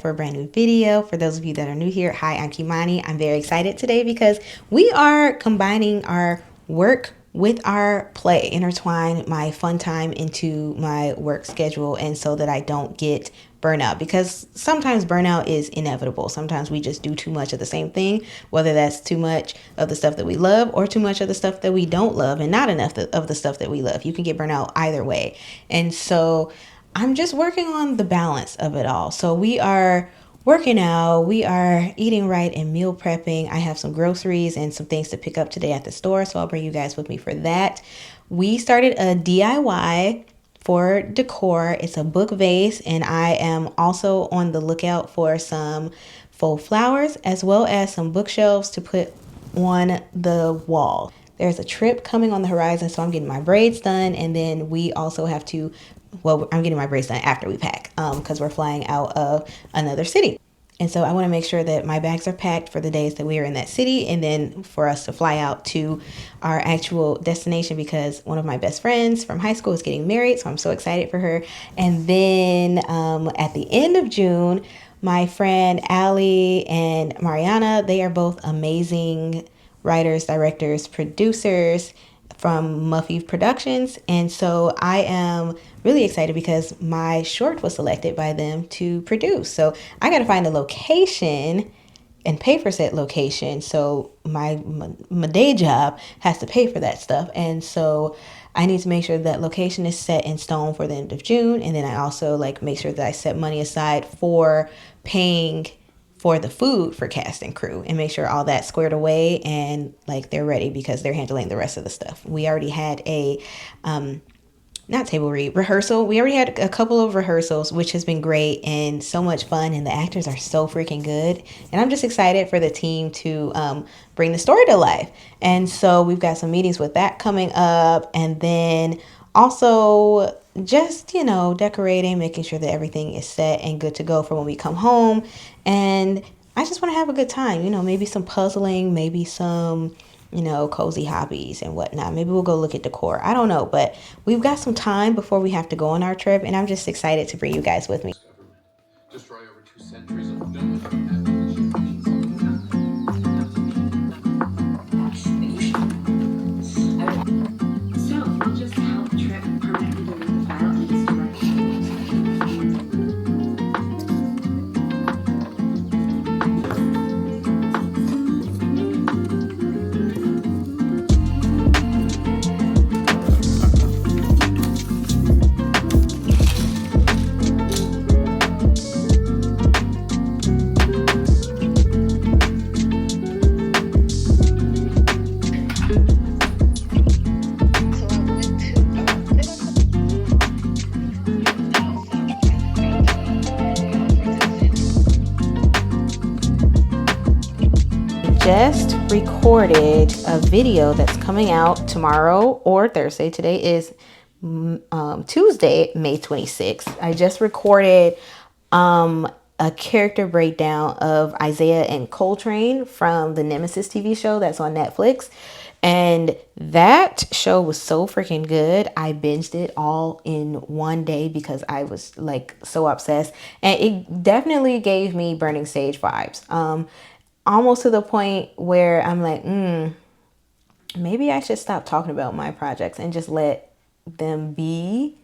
for a brand new video. For those of you that are new here, hi, I'm Kimani. I'm very excited today because we are combining our work with our play, intertwine my fun time into my work schedule, and so that I don't get burnout, because sometimes burnout is inevitable. Sometimes we just do too much of the same thing, whether that's too much of the stuff that we love or too much of the stuff that we don't love and not enough of the stuff that we love. You can get burnout either way. And so I'm just working on the balance of it all. So we are working out, we are eating right and meal prepping. I have some groceries and some things to pick up today at the store, so I'll bring you guys with me for that. We started a DIY for decor. It's a book vase, and I am also on the lookout for some faux flowers as well as some bookshelves to put on the wall. There's a trip coming on the horizon, so I'm getting my braids done, and then we also have to, well, I'm getting my braids done after we pack, because we're flying out of another city. And so I want to make sure that my bags are packed for the days that we are in that city, and then for us to fly out to our actual destination, because one of my best friends from high school is getting married, so I'm so excited for her. And then at the end of June, my friend Allie and Mariana, they are both amazing writers, directors, producers from Muffy Productions. And so I am really excited because my short was selected by them to produce. So I got to find a location and pay for said location. So my day job has to pay for that stuff. And so I need to make sure that location is set in stone for the end of June. And then I also make sure that I set money aside for paying for the food for cast and crew, and make sure all that's squared away and they're ready, because they're handling the rest of the stuff. We already had a not table read, rehearsal. We already had a couple of rehearsals, which has been great and so much fun, and the actors are so freaking good, and I'm just excited for the team to bring the story to life. And so we've got some meetings with that coming up, and then also just decorating, making sure that everything is set and good to go for when we come home. And I just want to have a good time, maybe some puzzling, maybe some cozy hobbies and whatnot. Maybe we'll go look at decor. I don't know, but we've got some time before we have to go on our trip, and I'm just excited to bring you guys with me. Destroy over 2 centuries of just recorded a video that's coming out tomorrow or Thursday. Today is Tuesday, May 26th. I just recorded a character breakdown of Isaiah and Coltrane from the Nemesis TV show that's on Netflix. And that show was so freaking good. I binged it all in one day because I was so obsessed. And it definitely gave me Burning Sage vibes. Almost to the point where I'm like, maybe I should stop talking about my projects and just let them be,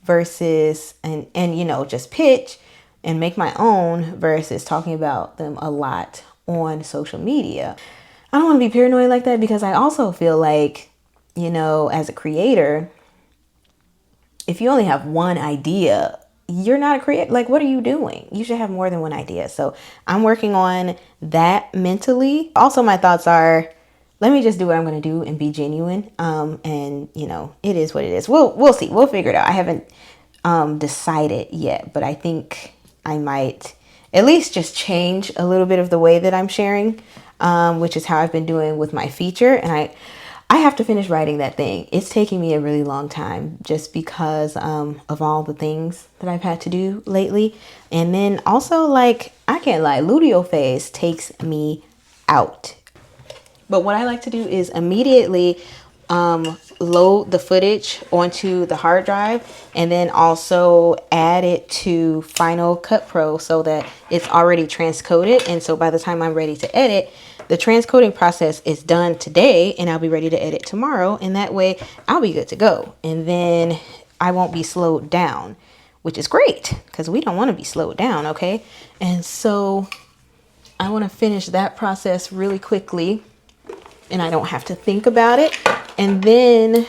versus and just pitch and make my own, versus talking about them a lot on social media. I don't want to be paranoid like that, because I also feel like, as a creator, if you only have one idea, you're not a creator. What are you doing? You should have more than one idea. So I'm working on that mentally. Also, my thoughts are, let me just do what I'm going to do and be genuine. And it is what it is. We'll see. We'll figure it out. I haven't decided yet, but I think I might at least just change a little bit of the way that I'm sharing, which is how I've been doing with my feature. And I have to finish writing that thing. It's taking me a really long time, just because of all the things that I've had to do lately. And then also, I can't lie, luteal phase takes me out. But what I like to do is immediately load the footage onto the hard drive and then also add it to Final Cut Pro so that it's already transcoded. And so by the time I'm ready to edit, the transcoding process is done today and I'll be ready to edit tomorrow. And that way I'll be good to go. And then I won't be slowed down, which is great because we don't want to be slowed down, okay? And so I want to finish that process really quickly and I don't have to think about it. And then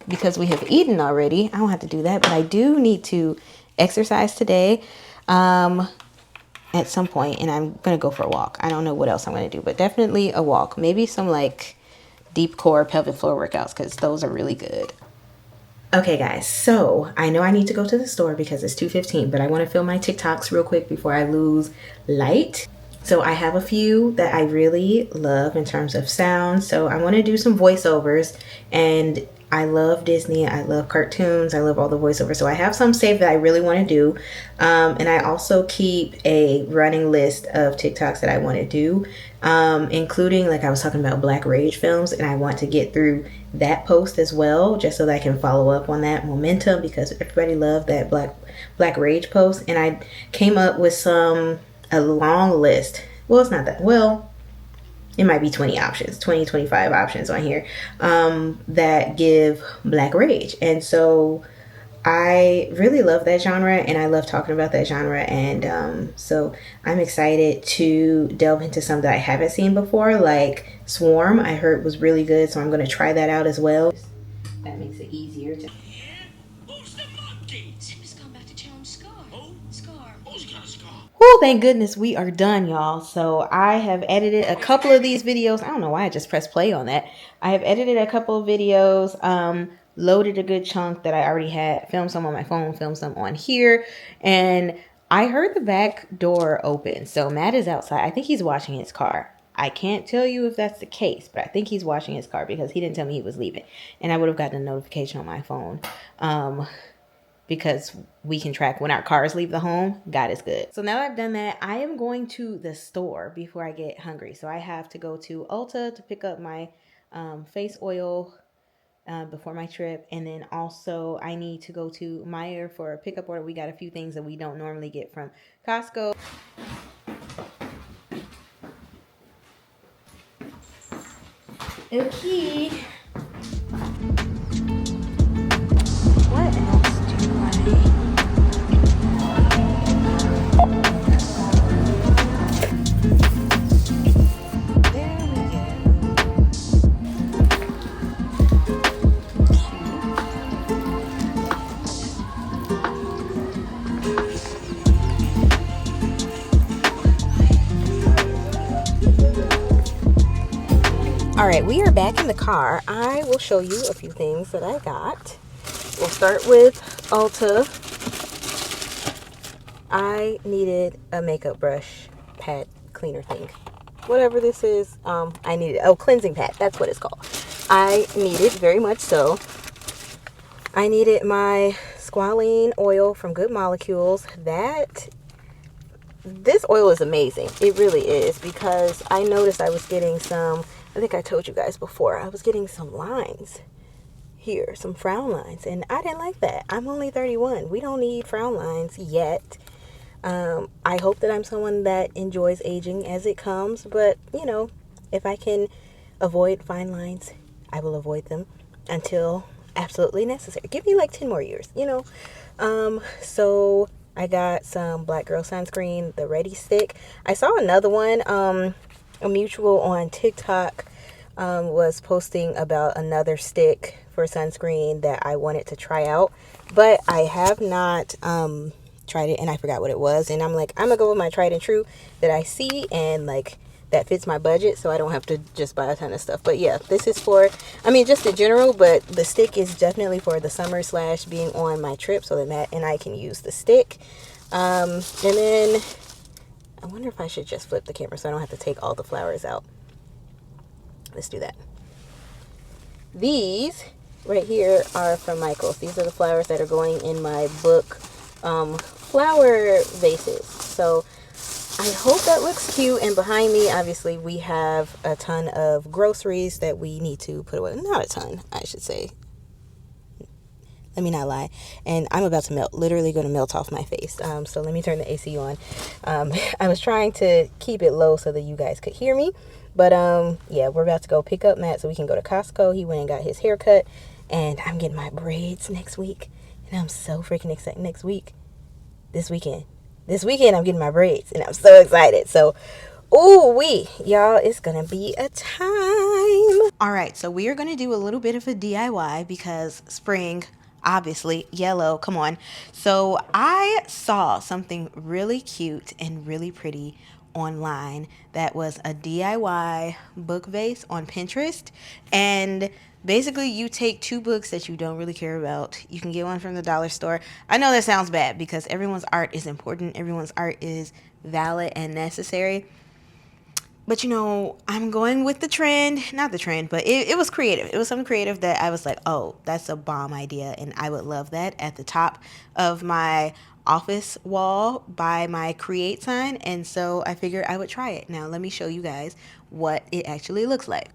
because we have eaten already, I don't have to do that, but I do need to exercise today at some point, and I'm going to go for a walk. I don't know what else I'm going to do, but definitely a walk. Maybe some like deep core pelvic floor workouts because those are really good. Okay guys, so I know I need to go to the store because it's 2:15, but I want to film my TikToks real quick before I lose light. So I have a few that I really love in terms of sound. So I want to do some voiceovers, and I love Disney. I love cartoons. I love all the voiceovers. So I have some saved that I really want to do. And I also keep a running list of TikToks that I want to do, including, like I was talking about, Black Rage films. And I want to get through that post as well, just so that I can follow up on that momentum, because everybody loved that Black Rage post. And I came up with a long list. Well, it's not that, well, it might be 20 options, 20, 25 options on here that give Black Rage. And so I really love that genre and I love talking about that genre. And so I'm excited to delve into some that I haven't seen before, like Swarm. I heard was really good, so I'm going to try that out as well. That makes it easier to... Oh, thank goodness we are done, y'all. So I have edited a couple of these videos. I don't know why I just pressed play on that. I have edited a couple of videos, loaded a good chunk that I already had, filmed some on my phone, filmed some on here. And I heard the back door open. So Matt is outside. I think he's washing his car. I can't tell you if that's the case, but I think he's washing his car because he didn't tell me he was leaving. And I would have gotten a notification on my phone. Because we can track when our cars leave the home. God is good. So now I've done that, I am going to the store before I get hungry. So I have to go to Ulta to pick up my face oil before my trip. And then also I need to go to Meijer for a pickup order. We got a few things that we don't normally get from Costco. Okay. What else do I... All right, we are back in the car. I will show you a few things that I got. We'll start with Ulta. I needed a makeup brush pad cleaner thing. Whatever this is, I needed, cleansing pad. That's what it's called. I need it very much so. I needed my squalene oil from Good Molecules. This oil is amazing. It really is, because I noticed I was getting some, I think I told you guys before, I was getting some lines here, some frown lines, and I didn't like that. I'm only 31. We don't need frown lines yet. I hope that I'm someone that enjoys aging as it comes, but you know, if I can avoid fine lines, I will avoid them until absolutely necessary. Give me like 10 more years, you know. So I got some Black Girl sunscreen, the Ready Stick. I saw another one, a mutual on TikTok was posting about another stick for sunscreen that I wanted to try out, but I have not tried it, and I forgot what it was. And I'm like, I'm gonna go with my tried and true that I see and like that fits my budget, so I don't have to just buy a ton of stuff. But yeah, this is for, I mean, just in general, but the stick is definitely for the summer / being on my trip, so that Matt and I can use the stick. And then I wonder if I should just flip the camera so I don't have to take all the flowers out. Let's do that. These right here are from Michael's. These are the flowers that are going in my book flower vases. So I hope that looks cute. And behind me, obviously, we have a ton of groceries that we need to put away. Not a ton, I should say. Let me not lie. And I'm about to melt, literally going to melt off my face. So let me turn the AC on. I was trying to keep it low so that you guys could hear me. But yeah, we're about to go pick up Matt so we can go to Costco. He went and got his hair cut. And I'm getting my braids next week. And I'm so freaking excited. Next week. This weekend. This weekend I'm getting my braids. And I'm so excited. So, ooh wee, y'all, it's going to be a time. All right, so we are going to do a little bit of a DIY because spring, obviously, yellow, come on. So I saw something really cute and really pretty online that was a DIY book vase on Pinterest. And basically you take two books that you don't really care about. You can get one from the dollar store. I know that sounds bad because everyone's art is important. Everyone's art is valid and necessary. But you know, I'm going with the trend. Not the trend, but it was creative. It was something creative that I was like, oh, that's a bomb idea. And I would love that at the top of my office wall by my create sign. And so I figured I would try it. Now, let me show you guys what it actually looks like.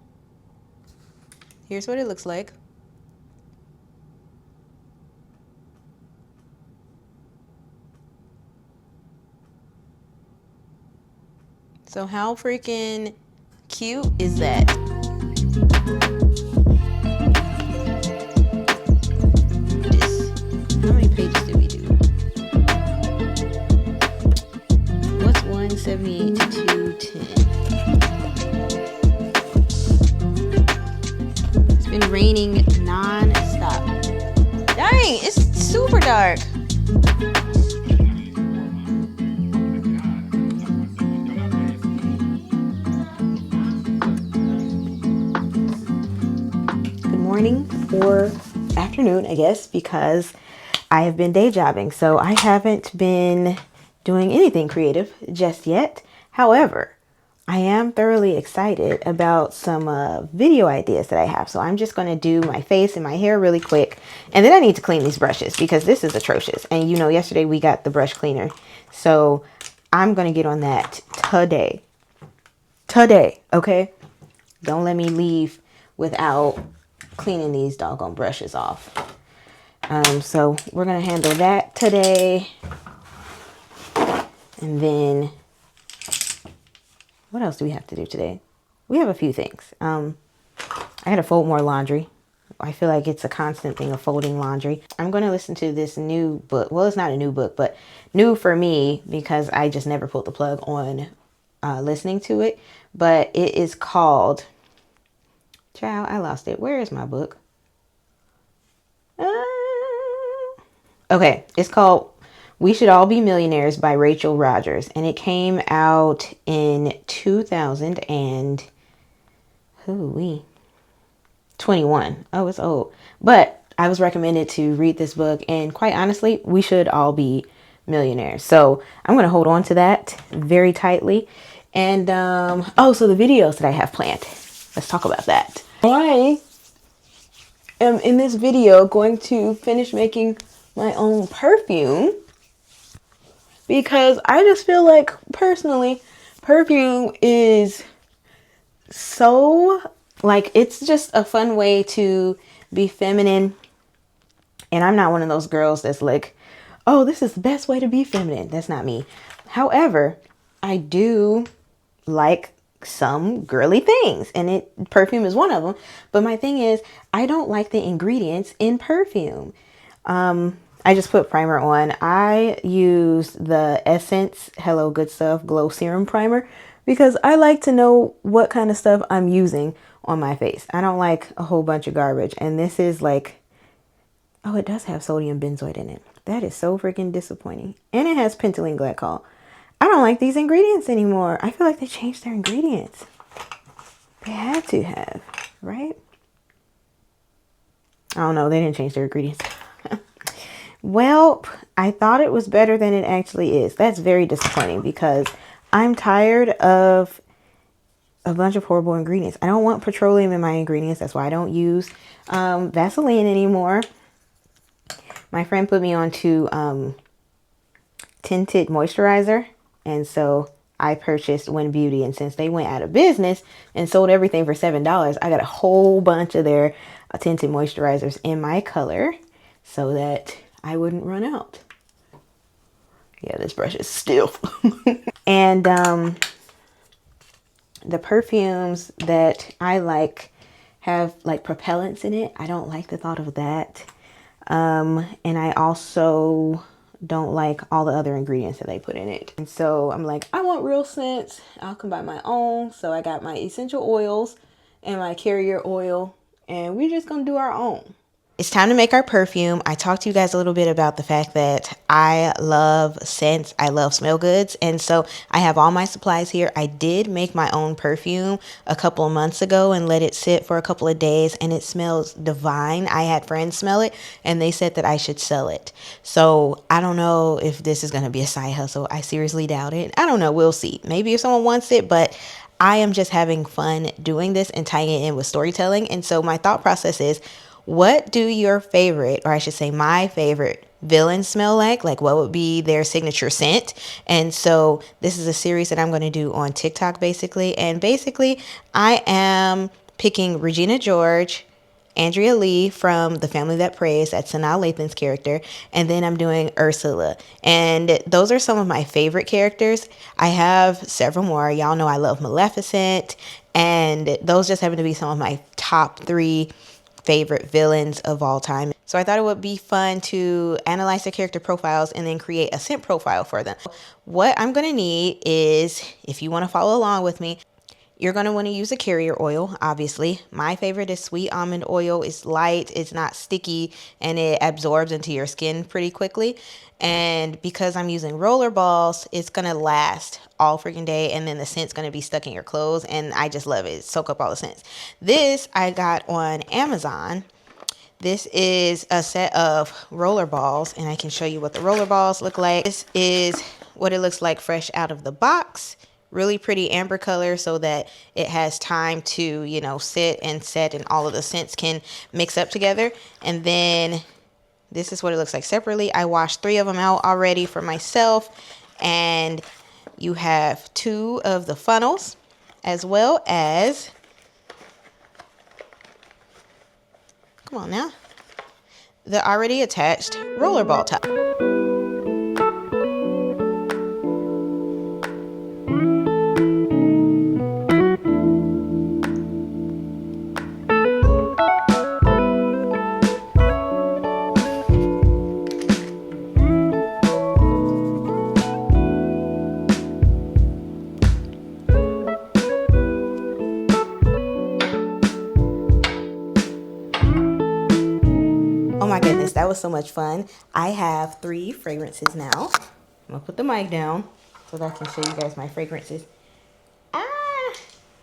Here's what it looks like. So how freaking cute is that? How many pages did we do? What's 178 to 210? It's been raining non-stop. Dang, it's super dark. Morning or afternoon, I guess, because I have been day jobbing, so I haven't been doing anything creative just yet. However, I am thoroughly excited about some video ideas that I have. So I'm just going to do my face and my hair really quick, and then I need to clean these brushes because this is atrocious. And you know, yesterday we got the brush cleaner, so I'm going to get on that today. Okay, don't let me leave without cleaning these doggone brushes off. So we're gonna handle that today. And then what else do we have to do today? We have a few things. I had to fold more laundry. I feel like it's a constant thing of folding laundry. I'm going to listen to this new book. Well, it's not a new book, but new for me because I just never pulled the plug on listening to it. But it is called... Child, I lost it. Where is my book? Okay, it's called We Should All Be Millionaires by Rachel Rogers. And it came out in 2021. Oh, it's old. But I was recommended to read this book. And quite honestly, we should all be millionaires. So I'm going to hold on to that very tightly. And, so the videos that I have planned. Let's talk about that. I am in this video going to finish making my own perfume because I just feel like personally perfume is so like it's just a fun way to be feminine, and I'm not one of those girls that's like, oh, this is the best way to be feminine. That's not me. However, I do like some girly things, and perfume is one of them. But my thing is, I don't like the ingredients in perfume. I just put primer on. I use the Essence Hello Good Stuff Glow Serum Primer because I like to know what kind of stuff I'm using on my face. I don't like a whole bunch of garbage. And this is like, oh, it does have sodium benzoate in it. That is so freaking disappointing. And it has pentylene glycol. I don't like these ingredients anymore. I feel like they changed their ingredients. They had to have, right? I don't know. They didn't change their ingredients. Well, I thought it was better than it actually is. That's very disappointing because I'm tired of a bunch of horrible ingredients. I don't want petroleum in my ingredients. That's why I don't use Vaseline anymore. My friend put me on to tinted moisturizer. And so I purchased Win Beauty. And since they went out of business and sold everything for $7, I got a whole bunch of their tinted moisturizers in my color. so that I wouldn't run out. Yeah, this brush is stiff. And the perfumes that I like have like propellants in it. I don't like the thought of that. And I also don't like all the other ingredients that they put in it. And so I'm like, I want real scents. I'll combine my own. So I got my essential oils and my carrier oil, and we're just gonna do our own. It's time to make our perfume. I talked to you guys a little bit about the fact that I love scents. I love smell goods. And so I have all my supplies here. I did make my own perfume a couple of months ago and let it sit for a couple of days, and it smells divine. I had friends smell it and they said that I should sell it. So I don't know if this is going to be a side hustle. I seriously doubt it. I don't know. We'll see. Maybe if someone wants it, but I am just having fun doing this and tying it in with storytelling. And so my thought process is, what do your favorite, or I should say my favorite, villains smell like? Like, what would be their signature scent? And so this is a series that I'm going to do on TikTok, basically. And basically, I am picking Regina George, Andrea Lee from The Family That Prays, that's Sanaa Lathan's character, and then I'm doing Ursula. And those are some of my favorite characters. I have several more. Y'all know I love Maleficent, and those just happen to be some of my top 3 favorite villains of all time. So I thought it would be fun to analyze the character profiles and then create a scent profile for them. What I'm going to need is, if you want to follow along with me, you're going to want to use a carrier oil, obviously. My favorite is sweet almond oil. It's light, it's not sticky, and it absorbs into your skin pretty quickly. And because I'm using roller balls, it's going to last all freaking day, and then the scent's going to be stuck in your clothes, and I just love it. Soak up all the scents. This I got on Amazon. This is a set of roller balls, and I can show you what the roller balls look like. This is what it looks like fresh out of the box. Really pretty amber color so that it has time to, you know, sit and set and all of the scents can mix up together. And then this is what it looks like separately. I washed 3 of them out already for myself. And you have 2 of the funnels, as well as, come on now, the already attached rollerball top. Oh my goodness, that was so much fun. I have 3 fragrances now. I'm gonna put the mic down so that I can show you guys my fragrances. Ah,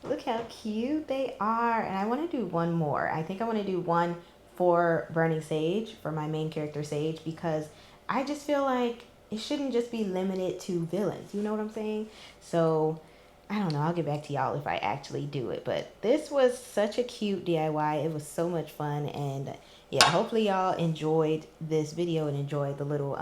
look how cute they are. And I want to do one more. I think I want to do one for Burning Sage, for my main character Sage, because I just feel like it shouldn't just be limited to villains. You know what I'm saying? So I don't know. I'll get back to y'all if I actually do it. But this was such a cute DIY. It was so much fun. And yeah, hopefully y'all enjoyed this video and enjoyed the little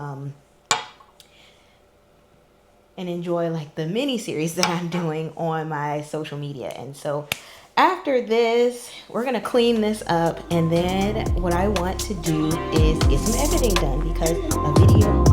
and enjoy like the mini series that I'm doing on my social media. And so after this, we're gonna clean this up, and then what I want to do is get some editing done, because a video